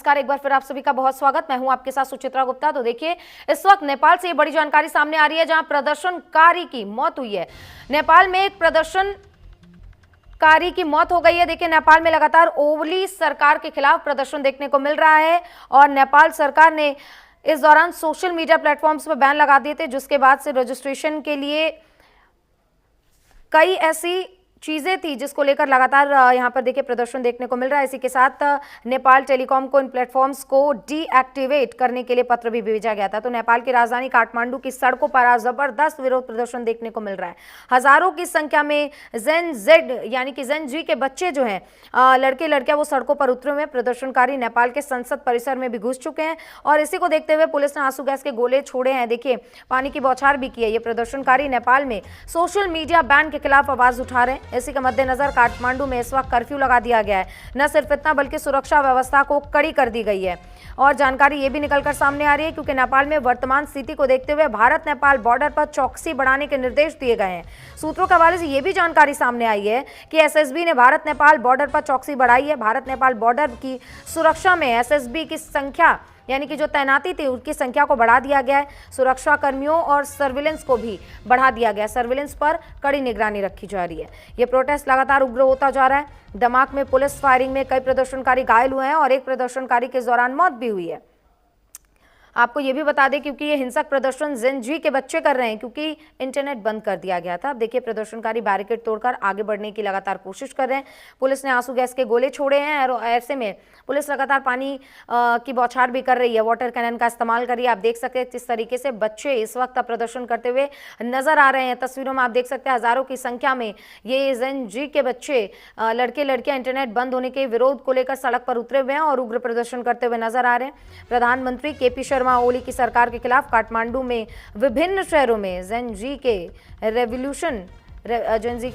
नमस्कार, एक बार फिर आप सभी का बहुत स्वागत। मैं हूं आपके साथ सुचित्रा गुप्ता। तो देखिए, इस वक्त नेपाल से ये बड़ी जानकारी सामने आ रही है जहां प्रदर्शनकारी की मौत हुई है। नेपाल में एक प्रदर्शनकारी की मौत हो गई है। देखिए, नेपाल में लगातार ओली सरकार के खिलाफ प्रदर्शन देखने को मिल रहा है और नेपाल सरकार ने इस दौरान सोशल मीडिया प्लेटफॉर्म्स पर बैन लगा दिए थे, जिसके बाद से रजिस्ट्रेशन के लिए कई ऐसी चीजें थी जिसको लेकर लगातार यहां पर देखिए प्रदर्शन देखने को मिल रहा है। इसी के साथ नेपाल टेलीकॉम को इन प्लेटफॉर्म्स को डीएक्टिवेट करने के लिए पत्र भी भेजा गया था। तो नेपाल की राजधानी काठमांडू की सड़कों पर आज जबरदस्त विरोध प्रदर्शन देखने को मिल रहा है। हजारों की संख्या में जेन जेड यानी कि जेन जी के बच्चे जो हैं, लड़के लड़कियां, वो सड़कों पर उतरे हुए हैं। प्रदर्शनकारी नेपाल के संसद परिसर में भी घुस चुके हैं और इसी को देखते हुए पुलिस ने आंसू गैस के गोले छोड़े हैं। देखिए, पानी की बौछार भी की है। ये प्रदर्शनकारी नेपाल में सोशल मीडिया बैन के खिलाफ आवाज उठा रहे हैं। इसी के मद्देनजर काठमांडू में इस वक्त कर्फ्यू लगा दिया गया है। न सिर्फ इतना बल्कि सुरक्षा व्यवस्था को कड़ी कर दी गई है और जानकारी ये भी निकलकर सामने आ रही है क्योंकि नेपाल में वर्तमान स्थिति को देखते हुए भारत नेपाल बॉर्डर पर चौकसी बढ़ाने के निर्देश दिए गए हैं। सूत्रों के हवाले से ये भी जानकारी सामने आई है कि एसएसबी ने भारत नेपाल बॉर्डर पर चौकसी बढ़ाई है। भारत नेपाल बॉर्डर की सुरक्षा में एसएसबी की संख्या यानी कि जो तैनाती थी उसकी संख्या को बढ़ा दिया गया है। सुरक्षा कर्मियों और सर्विलेंस को भी बढ़ा दिया गया है। सर्विलेंस पर कड़ी निगरानी रखी जा रही है। ये प्रोटेस्ट लगातार उग्र होता जा रहा है। दमाक में पुलिस फायरिंग में कई प्रदर्शनकारी घायल हुए हैं और एक प्रदर्शनकारी के दौरान मौत भी हुई है। आपको ये भी बता दें क्योंकि ये हिंसक प्रदर्शन जेन जी के बच्चे कर रहे हैं क्योंकि इंटरनेट बंद कर दिया गया था। अब देखिए, प्रदर्शनकारी बैरिकेड तोड़कर आगे बढ़ने की लगातार कोशिश कर रहे हैं। पुलिस ने आंसू गैस के गोले छोड़े हैं और ऐसे में पुलिस लगातार पानी की बौछार भी कर रही है, वाटर कैनन का इस्तेमाल कर रही है। आप देख सकते हैं किस तरीके से बच्चे इस वक्त प्रदर्शन करते हुए नजर आ रहे हैं। तस्वीरों में आप देख सकते हैं हजारों की संख्या में ये जेन जी के बच्चे, लड़के लड़कियां इंटरनेट बंद होने के विरोध को लेकर सड़क पर उतरे हुए हैं और उग्र प्रदर्शन करते हुए नजर आ रहे हैं। प्रधानमंत्री केपी शर्मा ओली की सरकार के खिलाफ काठमांडू में विभिन्न शहरों में जेन जी के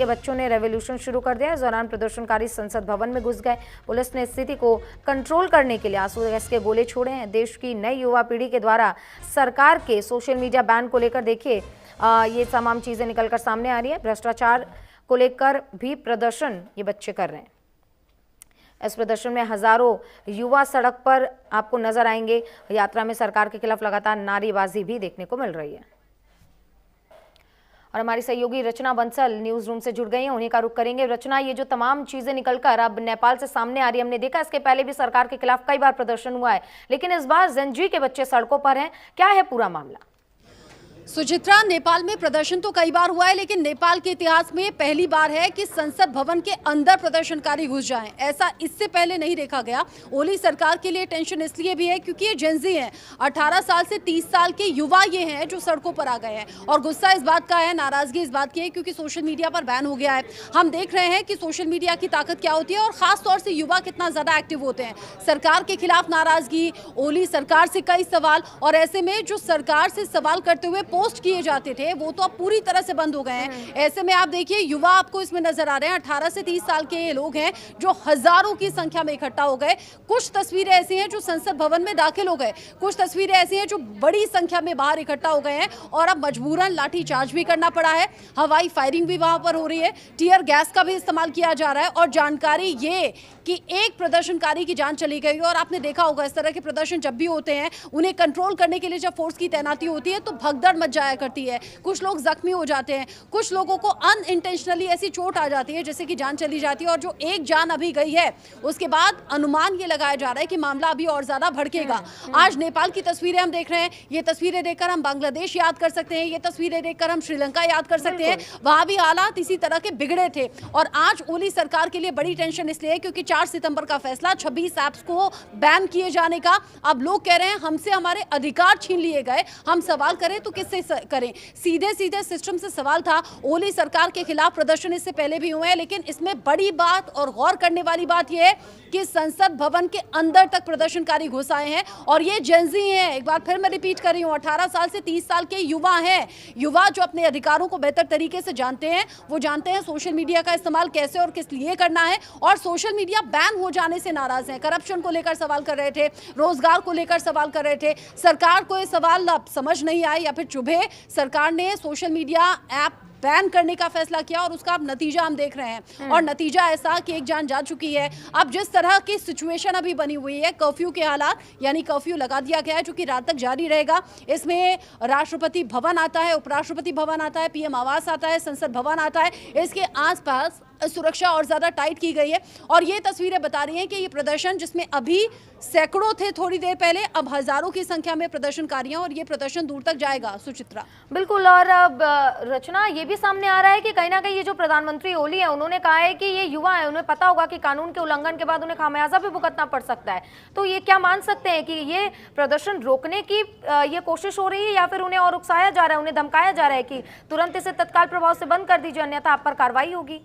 बच्चों ने रेवोल्यूशन शुरू कर दिया। इस दौरान प्रदर्शनकारी संसद भवन में घुस गए। पुलिस ने स्थिति को कंट्रोल करने के लिए आंसू गैस के गोले छोड़े हैं। देश की नई युवा पीढ़ी के द्वारा सरकार के सोशल मीडिया बैन को लेकर देखिए ये तमाम चीजें निकलकर सामने आ रही है। भ्रष्टाचार को लेकर भी प्रदर्शन ये बच्चे कर रहे हैं। इस प्रदर्शन में हजारों युवा सड़क पर आपको नजर आएंगे। यात्रा में सरकार के खिलाफ लगातार नारेबाजी भी देखने को मिल रही है। और हमारी सहयोगी रचना बंसल न्यूज रूम से जुड़ गई हैं, उन्हीं का रुख करेंगे। रचना, ये जो तमाम चीजें निकलकर अब नेपाल से सामने आ रही है, हमने देखा इसके पहले भी सरकार के खिलाफ कई बार प्रदर्शन हुआ है, लेकिन इस बार जेन जी के बच्चे सड़कों पर हैं। क्या है पूरा मामला? सुचित्रा, नेपाल में प्रदर्शन तो कई बार हुआ है, लेकिन नेपाल के इतिहास में पहली बार है कि संसद भवन के अंदर प्रदर्शनकारी घुस जाएं। ऐसा इससे पहले नहीं देखा गया। ओली सरकार के लिए टेंशन इसलिए भी है क्योंकि ये जेनजी हैं। 18 साल से 30 साल के युवा ये हैं जो सड़कों पर आ गए हैं और गुस्सा इस बात का है, नाराजगी इस बात की है क्योंकि सोशल मीडिया पर बैन हो गया है। हम देख रहे हैं कि सोशल मीडिया की ताकत क्या होती है और खास तौर से युवा कितना ज्यादा एक्टिव होते हैं। सरकार के खिलाफ नाराजगी, ओली सरकार से कई सवाल, और ऐसे में जो सरकार से सवाल करते हुए पोस्ट किए जाते थे वो तो अब पूरी तरह से बंद हो गए हैं। ऐसे में आप देखिए, युवा आपको इसमें नजर आ रहे हैं। 18 से 30 साल के ये लोग हैं जो हजारों की संख्या में इकट्ठा हो गए। कुछ तस्वीरें ऐसी हैं जो संसद भवन में दाखिल हो गए, कुछ तस्वीरें ऐसी हैं जो बड़ी संख्या में बाहर इकट्ठा हो गए हैं और अब मजबूरन लाठीचार्ज भी करना पड़ा है। हवाई फायरिंग भी वहां पर हो रही है, टीयर गैस का भी इस्तेमाल किया जा रहा है और जानकारी ये कि एक प्रदर्शनकारी की जान चली गई। और आपने देखा होगा इस तरह के प्रदर्शन जब भी होते हैं, उन्हें कंट्रोल करने के लिए जब फोर्स की तैनाती होती है तो भगदड़ मच जाया करती है। कुछ लोग जख्मी हो जाते हैं, कुछ लोगों को अनइंटेंशनली ऐसी चोट आ जाती है जैसे कि जान चली जाती है। और जो एक जान अभी गई है उसके बाद अनुमान ये लगाया जा रहा है कि मामला अभी और ज्यादा भड़केगा। आज नेपाल की तस्वीरें हम देख रहे हैं, ये तस्वीरें देखकर हम बांग्लादेश याद कर सकते हैं, ये तस्वीरें देखकर हम श्रीलंका याद कर सकते हैं। वहां भी हालात इसी तरह के बिगड़े थे। और आज ओली सरकार के लिए बड़ी टेंशन इसलिए क्योंकि 4 सितंबर का फैसला 26 ऐप्स को बैन किए जाने का। अब लोग कह रहे हैं हमसे हमारे अधिकार छीन लिए गए, हम सवाल करें तो किससे करें। सीधे सीधे सिस्टम से सवाल था। ओली सरकार के खिलाफ प्रदर्शन इससे पहले भी हुए हैं, लेकिन इसमें बड़ी बात और गौर करने वाली बात यह है कि संसद भवन के अंदर तक प्रदर्शनकारी घुस आए हैं और ये जेनजी हैं। एक बार फिर मैं रिपीट कर रही हूं, 18 साल से 30 साल के युवा हैं। युवा जो अपने अधिकारों को बेहतर तरीके से जानते हैं, वो जानते हैं सोशल मीडिया का इस्तेमाल कैसे और किस लिए करना है और सोशल मीडिया बैन हो जाने से नाराज हैं। करप्शन को लेकर सवाल कर रहे थे, रोजगार को लेकर सवाल कर रहे थे। सरकार को ये सवाल अब समझ नहीं आए या फिर चुभे, सरकार ने सोशल मीडिया ऐप बैन करने का फैसला किया और उसका अब नतीजा हम देख रहे हैं। और नतीजा ऐसा कि एक जान जा चुकी है। अब जिस तरह की सिचुएशन अभी बनी हुई है, कर्फ्यू के हालात, यानी कर्फ्यू लगा दिया गया है जो कि रात तक जारी रहेगा। इसमें राष्ट्रपति भवन आता है, उपराष्ट्रपति भवन आता है, पीएम आवास आता है, संसद भवन आता है। इसके आसपास सुरक्षा और ज्यादा टाइट की गई है और ये तस्वीरें बता रही हैं कि ये प्रदर्शन, जिसमें अभी सैकड़ों थे थोड़ी देर पहले, अब हजारों की संख्या में प्रदर्शनकारी हैं और ये प्रदर्शन दूर तक जाएगा। सुचित्रा। बिल्कुल। और अब रचना, ये भी सामने आ रहा है कि कहीं ना कहीं ये जो प्रधानमंत्री ओली है, उन्होंने कहा है कि ये युवा है, उन्हें पता होगा कि कानून के उल्लंघन के बाद उन्हें खामियाजा भी भुगतना पड़ सकता है। तो ये क्या मान सकते हैं कि ये प्रदर्शन रोकने की ये कोशिश हो रही है या फिर उन्हें और उकसाया जा रहा है, उन्हें धमकाया जा रहा है कि तुरंत इसे तत्काल प्रभाव से बंद कर दीजिए अन्यथा आप पर कार्रवाई होगी?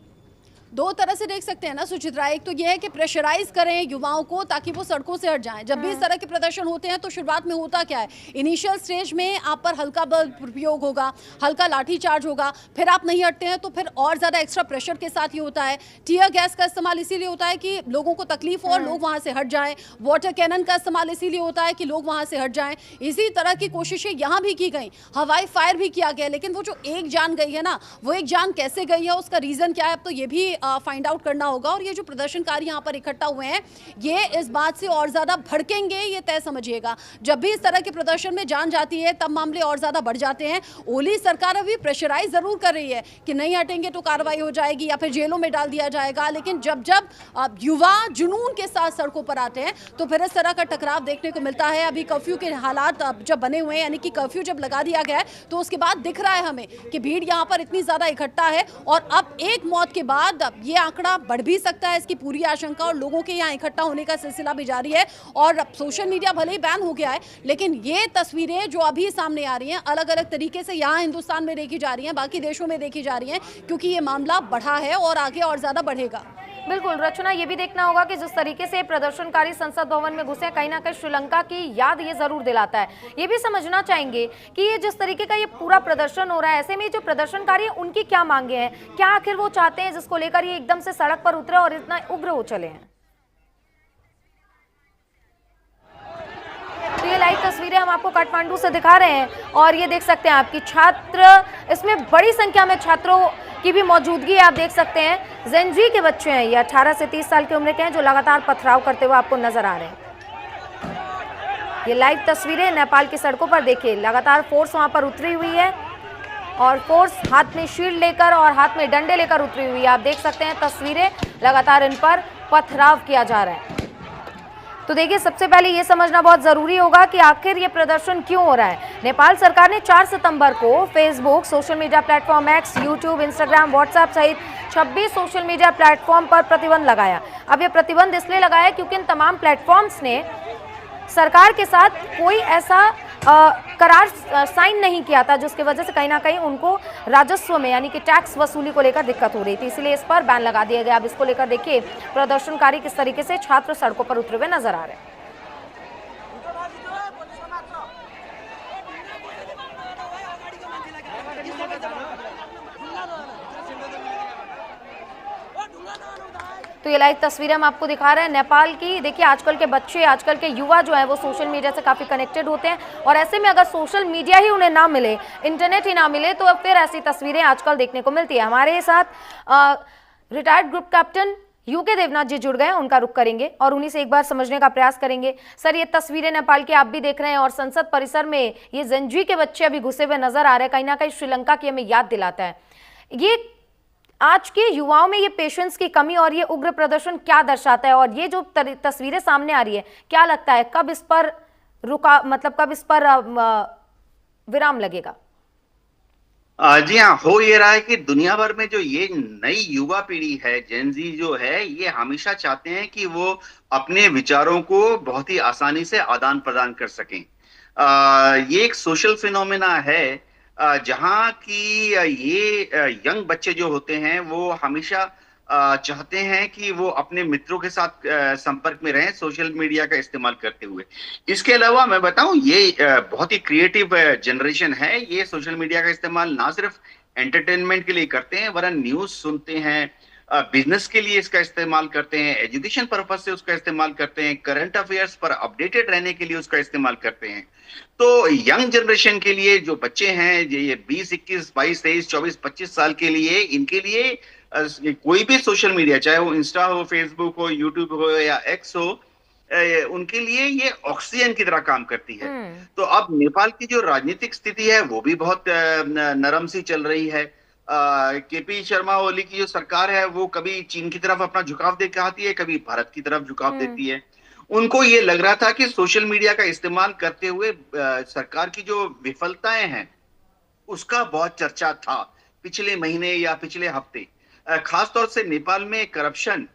दो तरह से देख सकते हैं ना सुचित्रा। एक तो यह है कि प्रेशराइज करें युवाओं को ताकि वो सड़कों से हट जाएं। जब भी इस तरह के प्रदर्शन होते हैं तो शुरुआत में होता क्या है, इनिशियल स्टेज में आप पर हल्का बल प्रयोग होगा, हल्का लाठीचार्ज होगा, फिर आप नहीं हटते हैं तो फिर और ज़्यादा एक्स्ट्रा प्रेशर के साथ ये होता है। टीयर गैस का इस्तेमाल इसीलिए होता है कि लोगों को तकलीफ हो और लोग वहाँ से हट जाएँ। वाटर कैनन का इस्तेमाल इसीलिए होता है कि लोग वहाँ से हट जाएँ। इसी तरह की कोशिशें यहाँ भी की गई, हवाई फायर भी किया गया, लेकिन वो जो एक जान गई है ना, वो एक जान कैसे गई है, उसका रीज़न क्या है, अब तो ये भी फाइंड आउट करना होगा। और ये जो प्रदर्शनकारी यहाँ पर इकट्ठा हुए हैं, ये इस बात से और ज्यादा भड़केंगे, ये तय समझिएगा। जब भी इस तरह के प्रदर्शन में जान जाती है तब मामले और ज्यादा बढ़ जाते हैं। ओली सरकार अभी प्रेशराइज जरूर कर रही है कि नहीं हटेंगे तो कार्रवाई हो जाएगी या फिर जेलों में डाल दिया जाएगा, लेकिन जब जब युवा जुनून के साथ सड़कों पर आते हैं तो फिर इस तरह का टकराव देखने को मिलता है। अभी कर्फ्यू के हालात जब बने हुए हैं, यानी कि कर्फ्यू जब लगा दिया गया है, तो उसके बाद दिख रहा है हमें कि भीड़ यहाँ पर इतनी ज्यादा इकट्ठा है और अब एक मौत के बाद ये आंकड़ा बढ़ भी सकता है, इसकी पूरी आशंका, और लोगों के यहाँ इकट्ठा होने का सिलसिला भी जारी है। और सोशल मीडिया भले ही बैन हो गया है, लेकिन ये तस्वीरें जो अभी सामने आ रही हैं अलग अलग तरीके से यहाँ हिंदुस्तान में देखी जा रही हैं, बाकी देशों में देखी जा रही हैं, क्योंकि ये मामला बढ़ा है और आगे और ज्यादा बढ़ेगा। बिल्कुल रचना, ये भी देखना होगा कि जिस तरीके से प्रदर्शनकारी संसद भवन में घुसे, कहीं ना कहीं श्रीलंका की याद ये जरूर दिलाता है। ये भी समझना चाहेंगे कि ये जिस तरीके का ये पूरा प्रदर्शन हो रहा है, ऐसे में जो प्रदर्शनकारी है उनकी क्या मांगे हैं, क्या आखिर वो चाहते हैं जिसको लेकर ये एकदम से सड़क पर उतरे और इतना उग्र हो चले हैं? तो ये लाइव तस्वीरें हम आपको काठमांडू से दिखा रहे हैं और ये देख सकते हैं आपकी छात्र, इसमें बड़ी संख्या में छात्रों की भी मौजूदगी आप देख सकते हैं। जेनजी के बच्चे हैं, ये 18 से 30 साल की उम्र के हैं, जो लगातार पथराव करते हुए आपको नजर आ रहे हैं। ये लाइव तस्वीरें नेपाल की सड़कों पर देखिए, लगातार फोर्स वहां पर उतरी हुई है और फोर्स हाथ में शील्ड लेकर और हाथ में डंडे लेकर उतरी हुई है। आप देख सकते हैं तस्वीरें, लगातार इन पर पथराव किया जा रहा है। तो देखिए, सबसे पहले ये समझना बहुत जरूरी होगा कि आखिर ये प्रदर्शन क्यों हो रहा है। नेपाल सरकार ने 4 सितंबर को Facebook, social media platform x, YouTube, Instagram, WhatsApp सहित 26 सोशल मीडिया प्लेटफॉर्म पर प्रतिबंध लगाया। अब ये प्रतिबंध इसलिए लगाया क्योंकि इन तमाम प्लेटफॉर्म्स ने सरकार के साथ कोई ऐसा करार साइन नहीं किया था, जिसकी वजह से कहीं ना कहीं उनको राजस्व में यानी कि टैक्स वसूली को लेकर दिक्कत हो रही थी, इसलिए इस पर बैन लगा दिया गया। अब इसको लेकर देखिए प्रदर्शनकारी किस तरीके से छात्र सड़कों पर उतरे हुए नजर आ रहे हैं। तो ये लाइव तस्वीरें हम आपको दिखा रहे हैं नेपाल की। देखिए, आजकल के बच्चे, आजकल के युवा जो है वो सोशल मीडिया से काफ़ी कनेक्टेड होते हैं और ऐसे में अगर सोशल मीडिया ही उन्हें ना मिले, इंटरनेट ही ना मिले, तो अब फिर ऐसी तस्वीरें आजकल देखने को मिलती है। हमारे साथ retired group captain UK Devnath ji जुड़ गए, उनका रुख करेंगे और उन्हीं से एक बार समझने का प्रयास करेंगे। सर, ये तस्वीरें नेपाल की आप भी देख रहे हैं और संसद परिसर में ये जेनजी के बच्चे अभी घुसे हुए नजर आ रहे हैं, कहीं ना कहीं श्रीलंका की हमें याद दिलाता है। ये आज के युवाओं में ये पेशेंस की कमी और ये उग्र प्रदर्शन क्या दर्शाता है, और ये जो तस्वीरें सामने आ रही है, क्या लगता है कब इस पर कब इस पर विराम लगेगा? जी हाँ, हो ये रहा है कि दुनिया भर में जो ये नई युवा पीढ़ी है, जेनजी जो है, ये हमेशा चाहते हैं कि वो अपने विचारों को बहुत ही आसानी से आदान प्रदान कर सकें। ये एक सोशल फिनोमेना है जहाँ की ये यंग बच्चे जो होते हैं वो हमेशा चाहते हैं कि वो अपने मित्रों के साथ संपर्क में रहें, सोशल मीडिया का इस्तेमाल करते हुए। इसके अलावा मैं बताऊं, ये बहुत ही क्रिएटिव जनरेशन है। ये सोशल मीडिया का इस्तेमाल ना सिर्फ एंटरटेनमेंट के लिए करते हैं, वरन न्यूज सुनते हैं, बिजनेस के लिए इसका इस्तेमाल करते हैं, एजुकेशन पर्पज से उसका इस्तेमाल करते हैं, करंट अफेयर्स पर अपडेटेड रहने के लिए उसका इस्तेमाल करते हैं। तो यंग जनरेशन के लिए जो बच्चे हैं, ये 20, 21, 22, 23, 24, 25 साल के लिए, इनके लिए कोई भी सोशल मीडिया, चाहे वो इंस्टा हो, फेसबुक हो, यूट्यूब हो या एक्स हो, उनके लिए ये ऑक्सीजन की तरह काम करती है। तो अब नेपाल की जो राजनीतिक स्थिति है वो भी बहुत नरम सी चल रही है। केपी शर्मा ओली की जो सरकार है वो कभी चीन की तरफ अपना झुकाव दिखाती है, कभी भारत की तरफ झुकाव देती है। उनको ये लग रहा था कि सोशल मीडिया का इस्तेमाल करते हुए सरकार की जो विफलताएं हैं उसका बहुत चर्चा था पिछले महीने या पिछले हफ्ते। खास तौर से नेपाल में करप्शन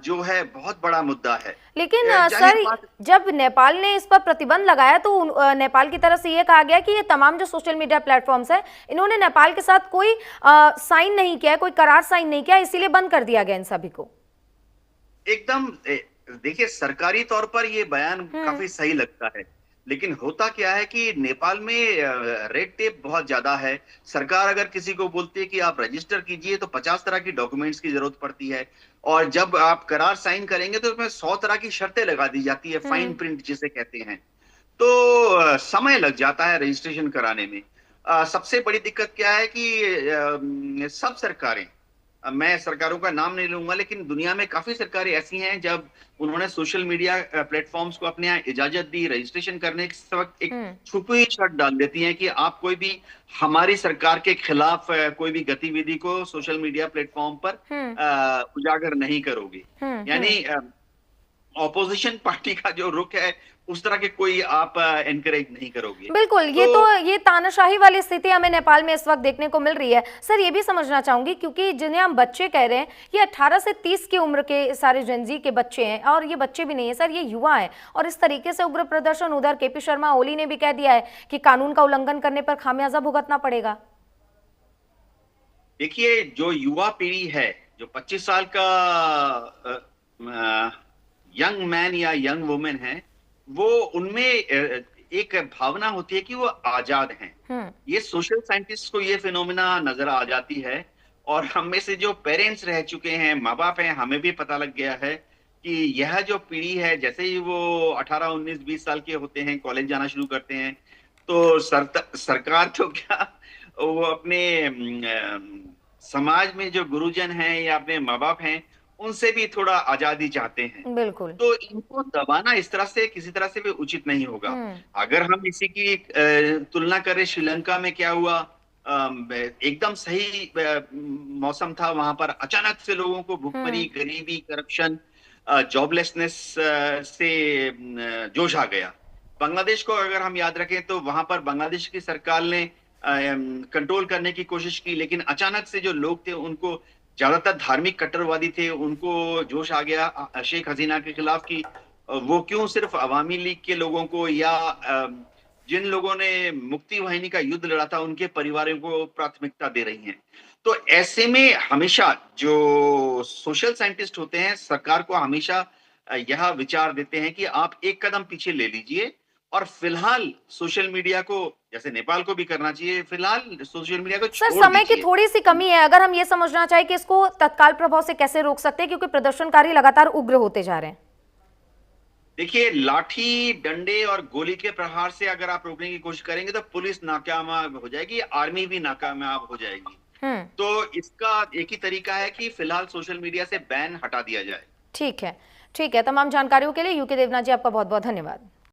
जो है बहुत बड़ा मुद्दा है। लेकिन जाहिर सर, बात, जब नेपाल ने इस पर प्रतिबंध लगाया तो नेपाल की तरफ से ये कहा गया कि ये तमाम जो सोशल मीडिया प्लेटफॉर्म्स है, इन्होंने नेपाल के साथ कोई साइन नहीं किया, कोई करार साइन नहीं किया, इसीलिए बंद कर दिया गया इन सभी को। एकदम देखिए, सरकारी तौर पर ये बयान काफी सही लगता है, लेकिन होता क्या है कि नेपाल में रेड टेप बहुत ज्यादा है। सरकार अगर किसी को बोलती है कि आप रजिस्टर कीजिए तो 50 तरह की डॉक्यूमेंट्स की जरूरत पड़ती है, और जब आप करार साइन करेंगे तो उसमें 100 तरह की शर्तें लगा दी जाती है, फाइन प्रिंट जिसे कहते हैं। तो समय लग जाता है रजिस्ट्रेशन कराने में। सबसे बड़ी दिक्कत क्या है कि सब सरकारें, मैं सरकारों का नाम नहीं लूंगा, लेकिन दुनिया में काफी सरकारें ऐसी हैं जब उन्होंने सोशल मीडिया प्लेटफॉर्म्स को अपने यहाँ इजाजत दी रजिस्ट्रेशन करने के वक्त, एक छुपी हुई शर्त डाल देती हैं कि आप कोई भी हमारी सरकार के खिलाफ कोई भी गतिविधि को सोशल मीडिया प्लेटफॉर्म पर उजागर नहीं करोगे। यानी ऑपोजिशन पार्टी का जो रुख है उस तरह के कोई आप एनकरेज नहीं करोगे। बिल्कुल, ये तानाशाही वाली स्थिति हमें नेपाल में इस वक्त देखने को मिल रही है। सर, ये भी समझना चाहूंगी, क्योंकि जिन्हें हम बच्चे कह रहे हैं, ये 18 से 30 की उम्र के सारे जेनजी के बच्चे हैं, और ये बच्चे भी नहीं है सर, ये युवा है। और इस तरीके से उग्र प्रदर्शन, उधर केपी शर्मा ओली ने भी कह दिया है कि कानून का उल्लंघन करने पर खामियाजा भुगतना पड़ेगा। देखिए, जो युवा पीढ़ी है, जो 25 साल का यंग मैन या यंग वुमेन है, वो उनमें एक भावना होती है कि वो आजाद हैं। ये सोशल साइंटिस्ट को ये फिनोमिना नजर आ जाती है, और हम में से जो पेरेंट्स रह चुके हैं, माँ बाप हैं, हमें भी पता लग गया है कि यह जो पीढ़ी है, जैसे ही वो 18, 19, 20 साल के होते हैं, कॉलेज जाना शुरू करते हैं, तो सरकार तो क्या, वो अपने समाज में जो गुरुजन हैं या अपने माँ बाप हैं, उनसे भी थोड़ा आजादी चाहते हैं। बिल्कुल। तो इनको दबाना इस तरह से किसी तरह से भी उचित नहीं होगा। अगर हम इसी की तुलना करें, श्रीलंका में क्या हुआ, एकदम सही मौसम था, वहां पर अचानक से लोगों को भुखमरी, गरीबी, करप्शन, जॉबलेसनेस से जोश आ गया। बांग्लादेश को अगर हम याद रखें तो वहां पर बांग्लादेश की सरकार ने कंट्रोल करने की कोशिश की, लेकिन अचानक से जो लोग थे, उनको ज्यादातर धार्मिक कट्टरवादी थे, उनको जोश आ गया शेख हसीना के खिलाफ कि वो क्यों सिर्फ अवामी लीग के लोगों को या जिन लोगों ने मुक्ति वाहिनी का युद्ध लड़ा था उनके परिवारों को प्राथमिकता दे रही हैं। तो ऐसे में हमेशा जो सोशल साइंटिस्ट होते हैं, सरकार को हमेशा यह विचार देते हैं कि आप एक कदम पीछे ले लीजिए, और फिलहाल सोशल मीडिया को, जैसे नेपाल को भी करना चाहिए, फिलहाल सोशल मीडिया को छोड़ दीजिए। सर, समय की थोड़ी सी कमी है, अगर हम ये समझना चाहें कि इसको तत्काल प्रभाव से कैसे रोक सकते हैं, क्योंकि प्रदर्शनकारी लगातार उग्र होते जा रहे हैं। देखिए, लाठी, डंडे और गोली के प्रहार से अगर आप रोकने की कोशिश करेंगे तो पुलिस नाकामयाब हो जाएगी, आर्मी भी नाकामयाब हो जाएगी। तो इसका एक ही तरीका है कि फिलहाल सोशल मीडिया से बैन हटा दिया जाए। ठीक है, ठीक है। तमाम जानकारियों के लिए यूके देवनाथ जी, आपका बहुत बहुत धन्यवाद।